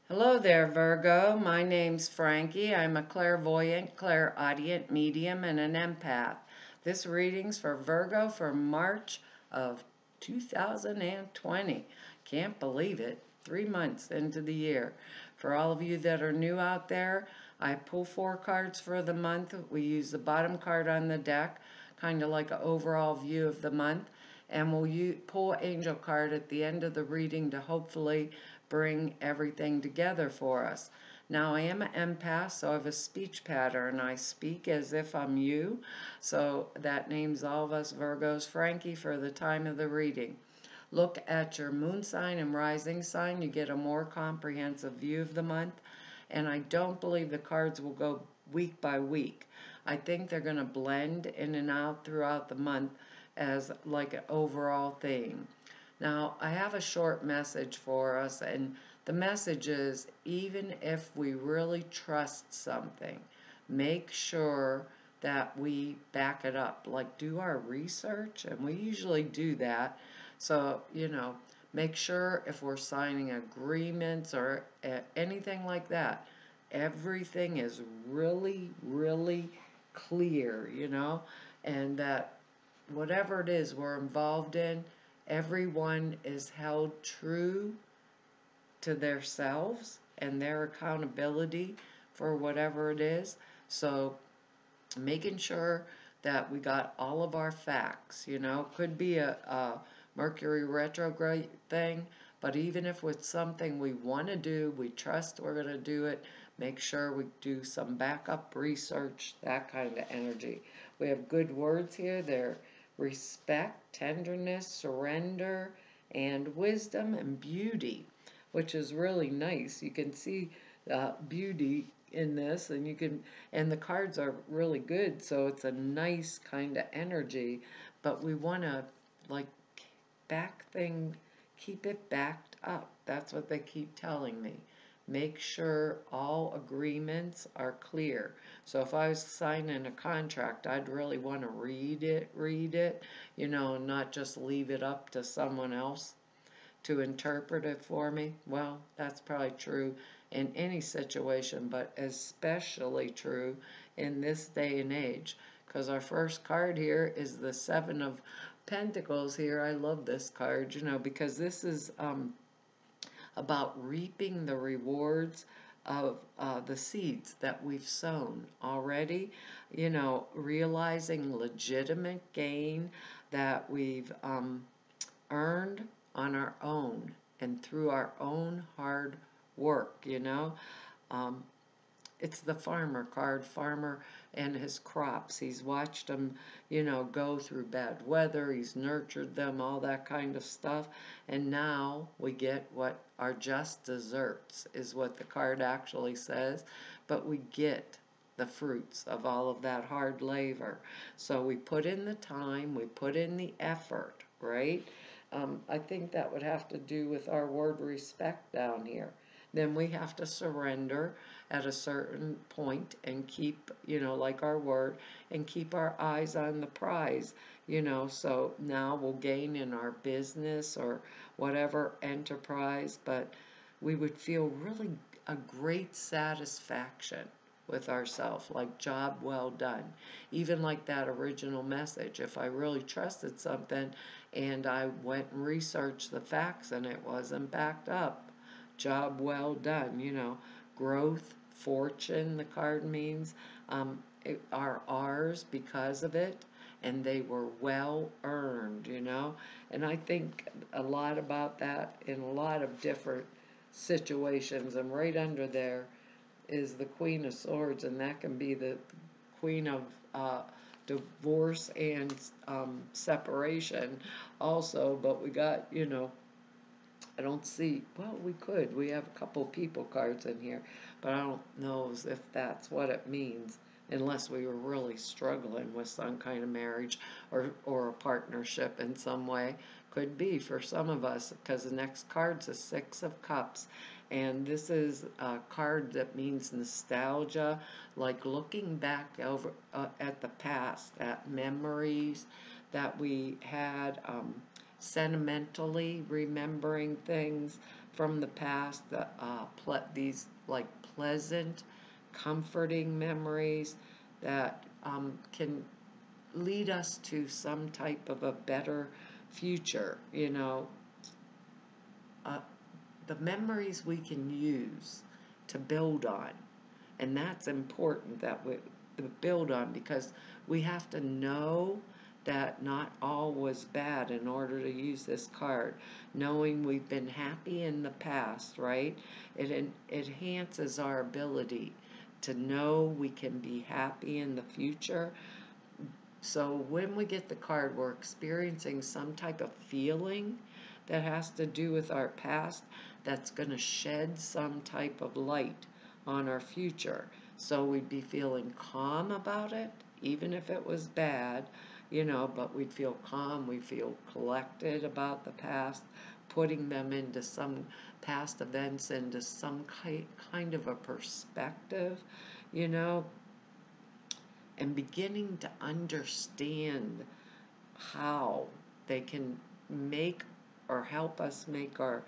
Hello there, Virgo. My name's Frankie. I'm a clairvoyant, clairaudient medium, and an empath. This reading's for Virgo for March of 2020. Can't believe it. 3 months into the year. For all of you that are new out there, I pull 4 cards for the month. We use the bottom card on the deck, kind of like an overall view of the month. And we'll pull an angel card at the end of the reading to hopefully bring everything together for us. Now, I am an empath, so I have a speech pattern. I speak as if I'm you, so that names all of us Virgos Frankie for the time of the reading. Look at your moon sign and rising sign. You get a more comprehensive view of the month. And I don't believe the cards will go week by week. I think they're going to blend in and out throughout the month as like an overall theme. Now, I have a short message for us, and the message is even if we really trust something, make sure that we back it up, like do our research, and we usually do that. So, make sure if we're signing agreements or anything like that, everything is really, really clear, and that whatever it is we're involved in, everyone is held true to themselves and their accountability for whatever it is. So making sure that we got all of our facts, could be a Mercury retrograde thing, but even if it's something we want to do, we trust we're going to do it, make sure we do some backup research, that kind of energy. We have good words here. They're respect, tenderness, surrender, and wisdom and beauty, which is really nice. You can see beauty in this, and the cards are really good, so it's a nice kind of energy. But we want to like keep it backed up. That's what they keep telling me. Make sure all agreements are clear. So if I was signing a contract, I'd really want to read it, and not just leave it up to someone else to interpret it for me. Well, that's probably true in any situation, but especially true in this day and age. Because our first card here is the Seven of Pentacles here. I love this card, because this is about reaping the rewards of the seeds that we've sown already, realizing legitimate gain that we've earned on our own and through our own hard work, Um, it's the farmer card, farmer and his crops. He's watched them, go through bad weather. He's nurtured them, all that kind of stuff. And now we get what our just desserts, is what the card actually says. But we get the fruits of all of that hard labor. So we put in the time, we put in the effort, right? I think that would have to do with our word respect down here. Then we have to surrender at a certain point and keep, like our word, and keep our eyes on the prize, so now we'll gain in our business or whatever enterprise, but we would feel really a great satisfaction with ourselves, like job well done. Even like that original message, if I really trusted something and I went and researched the facts and it wasn't backed up, job well done, growth, fortune, the card means, are ours because of it, and they were well earned, And I think a lot about that in a lot of different situations, and right under there is the Queen of Swords, and that can be the Queen of divorce and separation also, but we got, I don't see, well, we could. We have a couple people cards in here, but I don't know if that's what it means, unless we were really struggling with some kind of marriage or a partnership in some way. Could be for some of us, because the next card's a Six of Cups, and this is a card that means nostalgia, like looking back over at the past, at memories that we had, sentimentally remembering things, from the past, these like pleasant, comforting memories that can lead us to some type of a better future, uh, the memories we can use to build on. And that's important that we to build on, because we have to know that not all was bad in order to use this card. Knowing we've been happy in the past, right? It enhances our ability to know we can be happy in the future. So when we get the card, we're experiencing some type of feeling that has to do with our past that's going to shed some type of light on our future. So we'd be feeling calm about it, even if it was bad, but we'd feel calm, we feel collected about the past, putting them into some past events into some kind of a perspective, you know, and beginning to understand how they can make or help us make our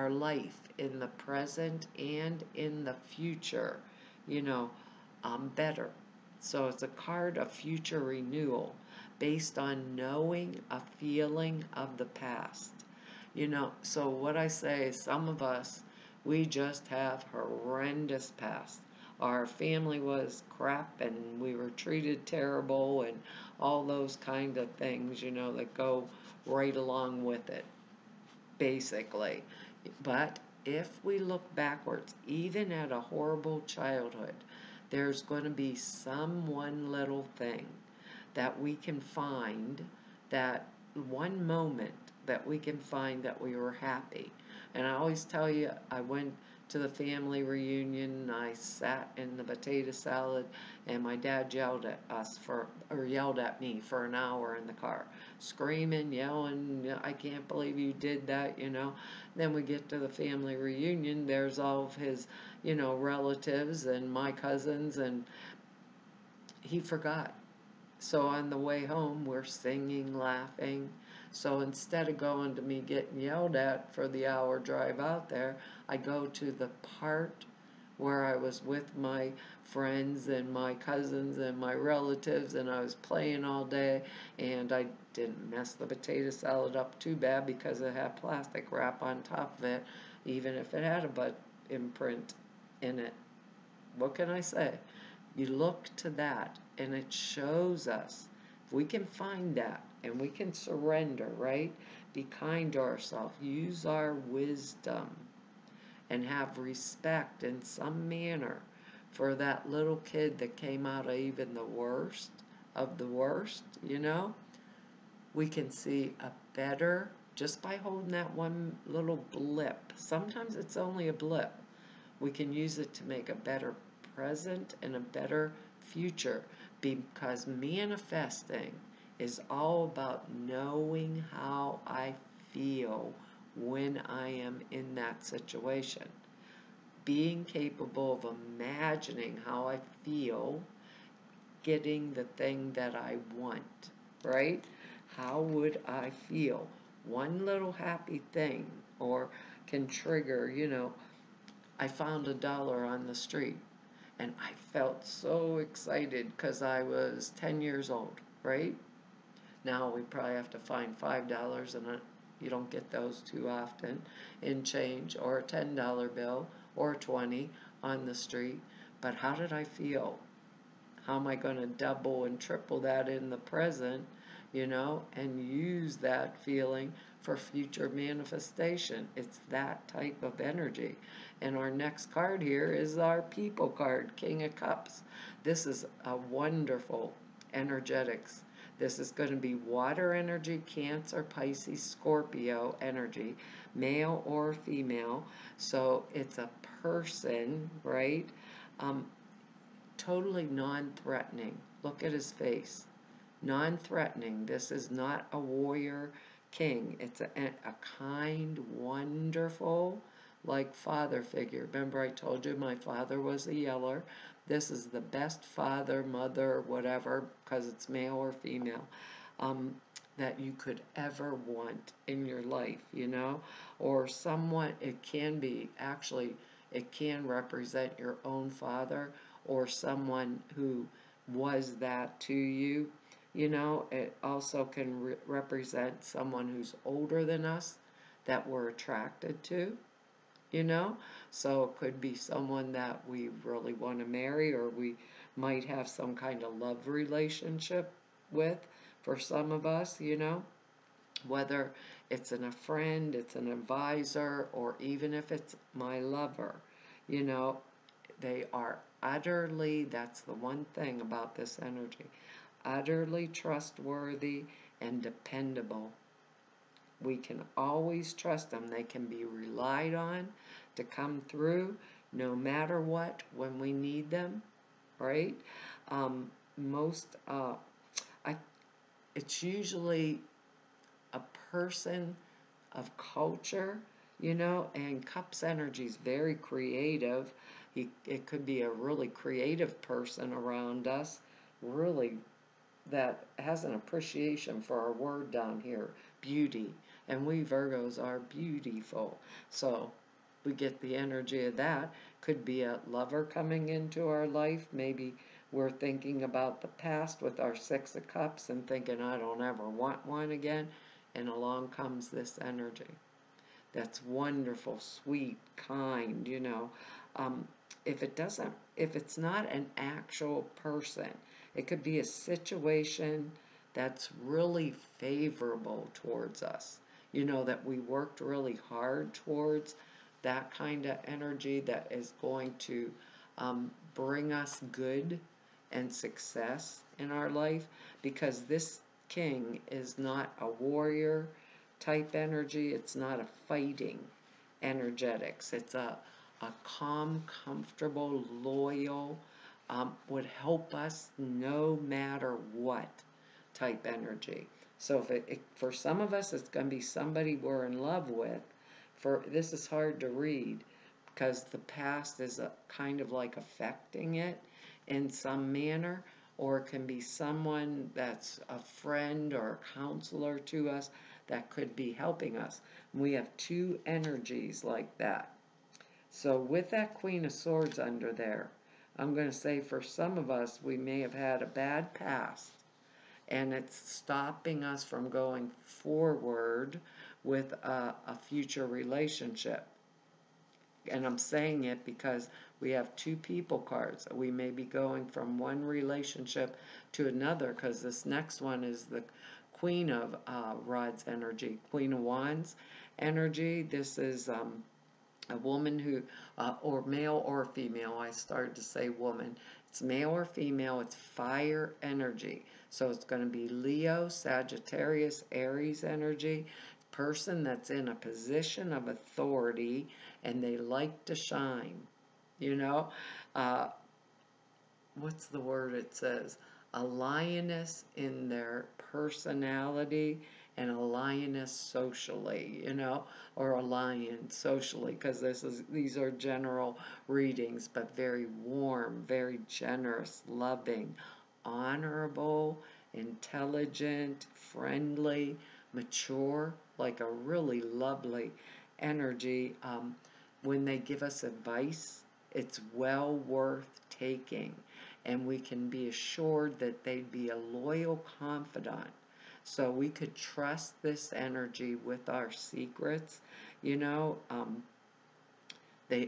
life in the present and in the future, you know, better. So it's a card of future renewal based on knowing a feeling of the past. So what I say is, some of us, we just have horrendous past. Our family was crap and we were treated terrible and all those kind of things, that go right along with it, basically. But if we look backwards, even at a horrible childhood, there's going to be some one little thing that we can find, that one moment that we can find that we were happy. And I always tell you, I went to the family reunion, I sat in the potato salad, and my dad yelled at me for an hour in the car, screaming, yelling, I can't believe you did that. Then we get to the family reunion, there's all of his, relatives and my cousins, and he forgot. So on the way home, we're singing, laughing. So instead of going to me getting yelled at for the hour drive out there, I go to the part where I was with my friends and my cousins and my relatives, and I was playing all day, and I didn't mess the potato salad up too bad because it had plastic wrap on top of it, even if it had a butt imprint in it. What can I say? You look to that, and it shows us, if we can find that and we can surrender, right? Be kind to ourselves, use our wisdom, and have respect in some manner for that little kid that came out of even the worst of the worst, we can see a better, just by holding that one little blip. Sometimes it's only a blip. We can use it to make a better present and a better future, because manifesting is all about knowing how I feel when I am in that situation. Being capable of imagining how I feel getting the thing that I want, right? How would I feel? One little happy thing, or can trigger, I found $1 on the street, and I felt so excited because I was 10 years old, right? Now we probably have to find $5, and you don't get those too often, in change, or a $10 bill, or 20 on the street. But how did I feel? How am I going to double and triple that in the present, and use that feeling for future manifestation? It's that type of energy. And our next card here is our people card, King of Cups. This is a wonderful energetics. This is going to be water energy, Cancer, Pisces, Scorpio energy, male or female. So it's a person, right? Totally non-threatening. Look at his face. Non-threatening. This is not a warrior king. It's a kind, wonderful, like father figure. Remember I told you my father was a yeller. This is the best father, mother, whatever, because it's male or female. that you could ever want in your life, you know, or someone, it can be actually, it can represent your own father or someone who was that to you. You know, it also can represent someone who's older than us that we're attracted to, you know? So it could be someone that we really want to marry, or we might have some kind of love relationship with for some of us, you know? Whether it's a friend, it's an advisor, or even if it's my lover, you know, they are utterly, that's the one thing about this energy, utterly trustworthy and dependable. We can always trust them. They can be relied on to come through no matter what when we need them, right? Most, I, it's usually a person of culture, you know, and Cup's energy is very creative. It could be a really creative person around us, really, that has an appreciation for our word down here, beauty. And we Virgos are beautiful. So we get the energy of that. Could be a lover coming into our life. Maybe we're thinking about the past with our Six of Cups and thinking, I don't ever want one again. And along comes this energy. That's wonderful, sweet, kind, you know. Um, if it's not an actual person, it could be a situation that's really favorable towards us, you know, that we worked really hard towards, that kind of energy that is going to bring us good and success in our life, because this king is not a warrior type energy. It's not a fighting energetics. It's a calm, comfortable, loyal, would help us no matter what type energy. So if for some of us, it's going to be somebody we're in love with. For this is hard to read because the past is kind of like affecting it in some manner, or it can be someone that's a friend or a counselor to us that could be helping us. We have two energies like that. So with that Queen of Swords under there, I'm going to say for some of us, we may have had a bad past, and it's stopping us from going forward with a future relationship. And I'm saying it because we have two people cards. We may be going from one relationship to another, because this next one is the Queen of Rods energy, Queen of Wands energy. This is a woman who, or male or female, I started to say woman. It's male or female, it's fire energy. So it's going to be Leo, Sagittarius, Aries energy. Person that's in a position of authority and they like to shine. You know, uh, what's the word it says? A lioness in their personality and a lioness socially, you know, or a lion socially, because these are general readings, but very warm, very generous, loving, honorable, intelligent, friendly, mature, like a really lovely energy. When they give us advice, it's well worth taking, and we can be assured that they'd be a loyal confidant. So we could trust this energy with our secrets, you know. They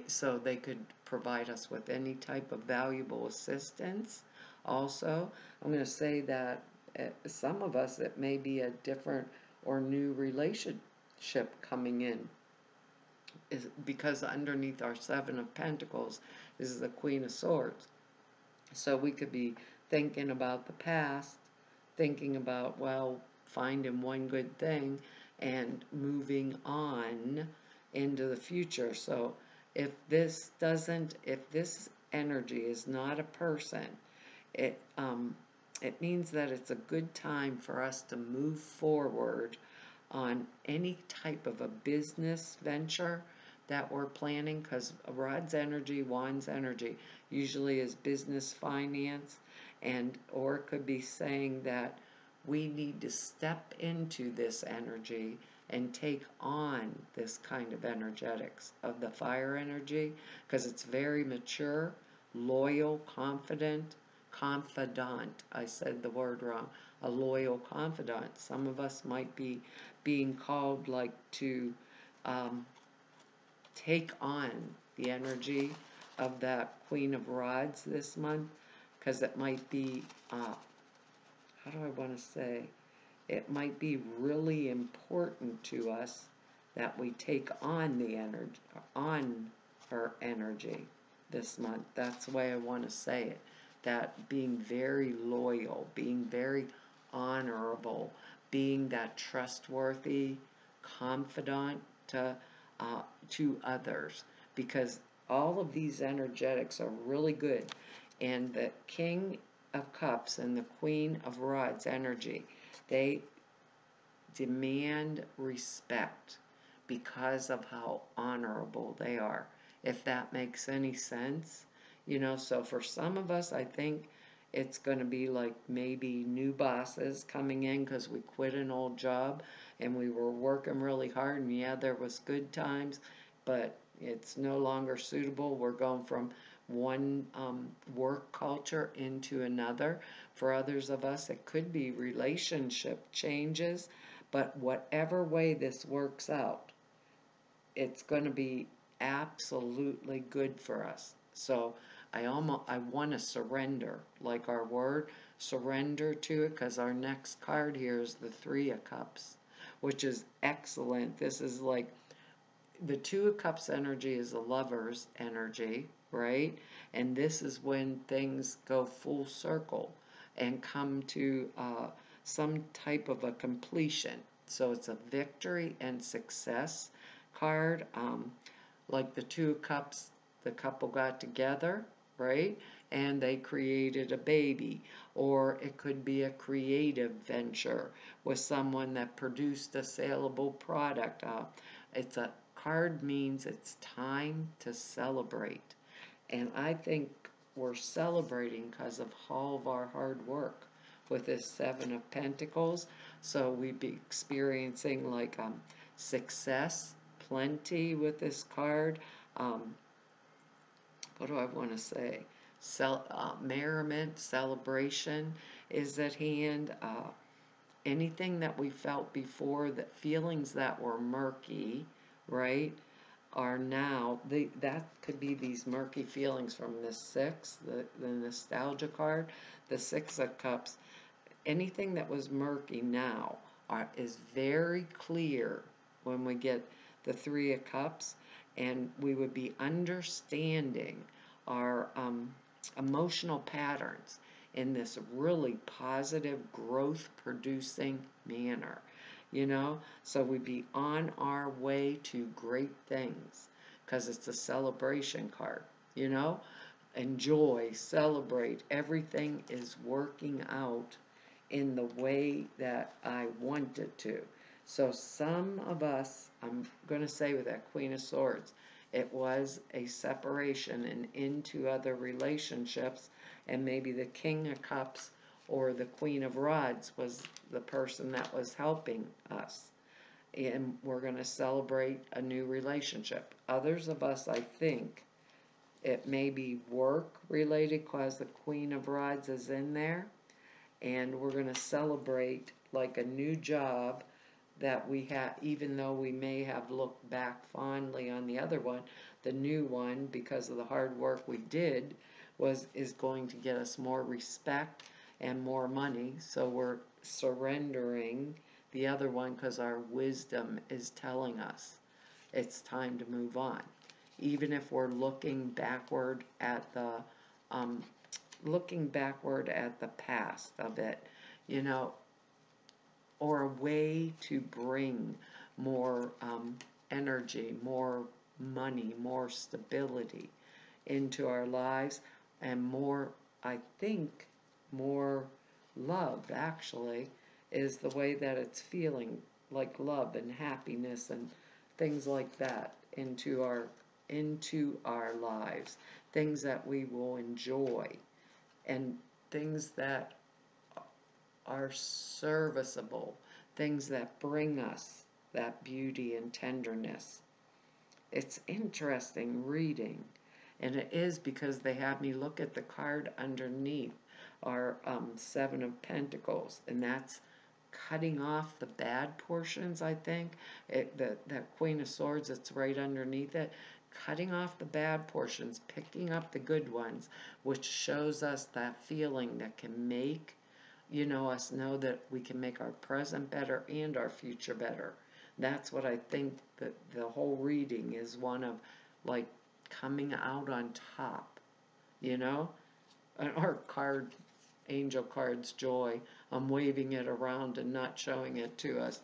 could provide us with any type of valuable assistance. Also, I'm going to say that some of us, it may be a different or new relationship coming in, is because underneath our Seven of Pentacles is the Queen of Swords. So we could be thinking about the past, thinking about, well, finding one good thing and moving on into the future. So if this energy is not a person, it, it means that it's a good time for us to move forward on any type of a business venture that we're planning, because Rod's energy, Wand's energy usually is business finance, and or it could be saying that we need to step into this energy and take on this kind of energetics of the fire energy, because it's very mature, loyal, confidant. I said the word wrong. A loyal confidant. Some of us might be being called like to um, take on the energy of that Queen of Rods this month, because it might be, how do I want to say, it might be really important to us that we take on the energy, on her energy this month. That's the way I want to say it. That being very loyal, being very honorable, being that trustworthy confidant to others, because all of these energetics are really good. And the King of Cups and the Queen of Rods energy, they demand respect because of how honorable they are, if that makes any sense. So for some of us, I think it's going to be like maybe new bosses coming in because we quit an old job and we were working really hard, and yeah, there was good times, but it's no longer suitable. We're going from one work culture into another. For others of us, it could be relationship changes, but whatever way this works out, it's going to be absolutely good for us. So I want to surrender, like our word, surrender to it, because our next card here is the Three of Cups, which is excellent. This is like the Two of Cups energy is a lover's energy, right? And this is when things go full circle and come to some type of a completion. So it's a victory and success card. Like the Two of Cups, the couple got together, right? And they created a baby. Or it could be a creative venture with someone that produced a saleable product. It's a card means it's time to celebrate. And I think we're celebrating because of all of our hard work with this Seven of Pentacles. So we'd be experiencing like success, plenty with this card. Um, what do I want to say? Merriment, celebration is at hand. Anything that we felt before, that feelings that were murky, right, are now, that could be these murky feelings from the Six, the nostalgia card, the Six of Cups. Anything that was murky now is very clear when we get the Three of Cups, and we would be understanding our emotional patterns in this really positive, growth producing manner. So we'd be on our way to great things because it's a celebration card. Enjoy, celebrate, everything is working out in the way that I want it to. So some of us, I'm going to say with that Queen of Swords, it was a separation and into other relationships, and maybe the King of Cups or the Queen of Rods was the person that was helping us. And we're going to celebrate a new relationship. Others of us, I think, it may be work related because the Queen of Rods is in there. And we're going to celebrate like a new job that we have, even though we may have looked back fondly on the other one. The new one, because of the hard work we did, is going to get us more respect and more money. So we're surrendering the other one because our wisdom is telling us it's time to move on. Even if we're looking backward at the past of it, or a way to bring more energy, more money, more stability into our lives, and more, I think, more love, actually, is the way that it's feeling, like love and happiness and things like that into our lives, things that we will enjoy, and things that are serviceable, things that bring us that beauty and tenderness. It's interesting reading, and it is because they have me look at the card underneath, our Seven of Pentacles, and that's cutting off the bad portions, I think. That Queen of Swords that's right underneath it, cutting off the bad portions, picking up the good ones, which shows us that feeling that can make, us know that we can make our present better and our future better. That's what I think that the whole reading is one of, like, coming out on top, you know? Our card, angel cards, joy. I'm waving it around and not showing it to us.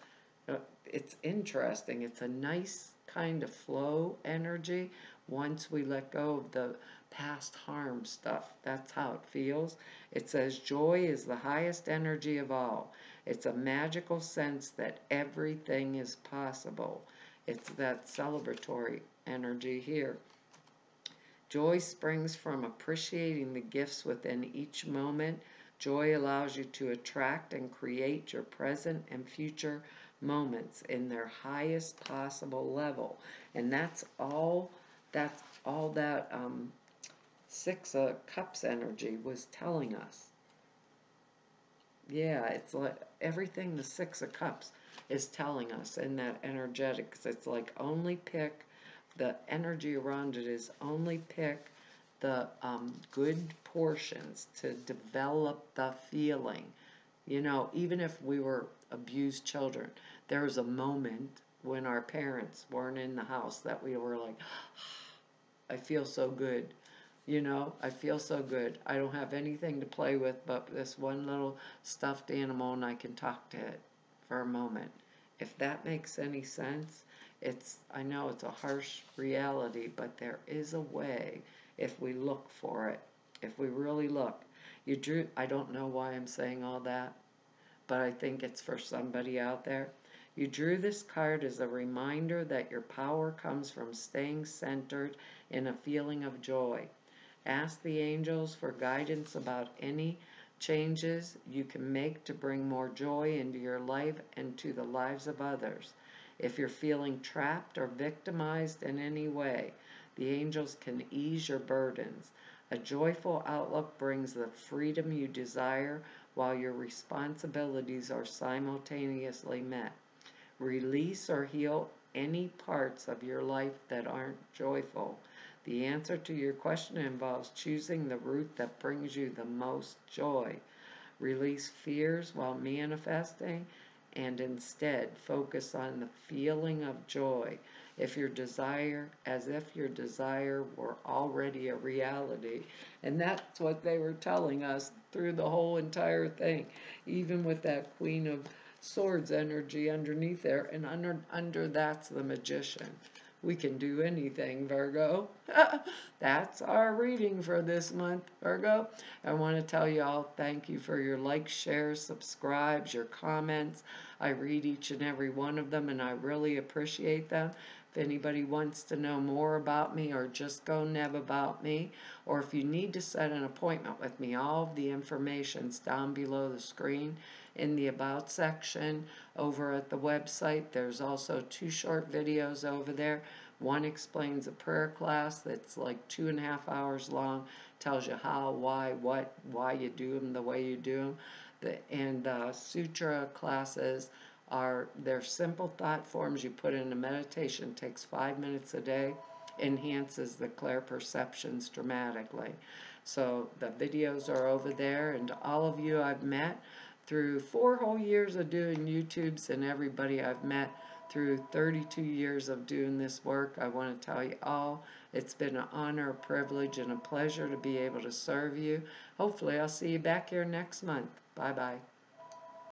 It's interesting. It's a nice kind of flow energy once we let go of the past harm stuff. That's how it feels. It says joy is the highest energy of all. It's a magical sense that everything is possible. It's that celebratory energy here. Joy springs from appreciating the gifts within each moment. Joy allows you to attract and create your present and future moments in their highest possible level. And that's all that Six of Cups energy was telling us. Yeah, it's like everything the Six of Cups is telling us in that energetics. It's like only pick the energy around it is only pick the good portions to develop the feeling. Even if we were abused children, there was a moment when our parents weren't in the house that we were like, I feel so good. I feel so good. I don't have anything to play with but this one little stuffed animal, and I can talk to it for a moment. If that makes any sense, I know it's a harsh reality, but there is a way if we look for it. If we really look. I don't know why I'm saying all that, but I think it's for somebody out there. You drew this card as a reminder that your power comes from staying centered in a feeling of joy. Ask the angels for guidance about any changes you can make to bring more joy into your life and to the lives of others. If you're feeling trapped or victimized in any way, the angels can ease your burdens. A joyful outlook brings the freedom you desire while your responsibilities are simultaneously met. Release or heal any parts of your life that aren't joyful. The answer to your question involves choosing the route that brings you the most joy. Release fears while manifesting and instead focus on the feeling of joy as if your desire were already a reality. And that's what they were telling us through the whole entire thing, even with that Queen of Swords energy underneath there, and under that's the Magician. We can do anything, Virgo. That's our reading for this month, Virgo. I want to tell you all thank you for your likes, shares, subscribes, your comments. I read each and every one of them, and I really appreciate them. If anybody wants to know more about me or just go neb about me, or if you need to set an appointment with me, all of the information's down below the screen in the About section over at the website. There's also 2 short videos over there. One explains a prayer class that's like 2.5 hours long, tells you how, why, what, why you do them the way you do them. And sutra classes they're simple thought forms you put in a meditation, takes 5 minutes a day, enhances the clear perceptions dramatically. So the videos are over there, and all of you I've met through 4 whole years of doing YouTubes, and everybody I've met through 32 years of doing this work, I want to tell you all, it's been an honor, a privilege, and a pleasure to be able to serve you. Hopefully I'll see you back here next month. Bye-bye.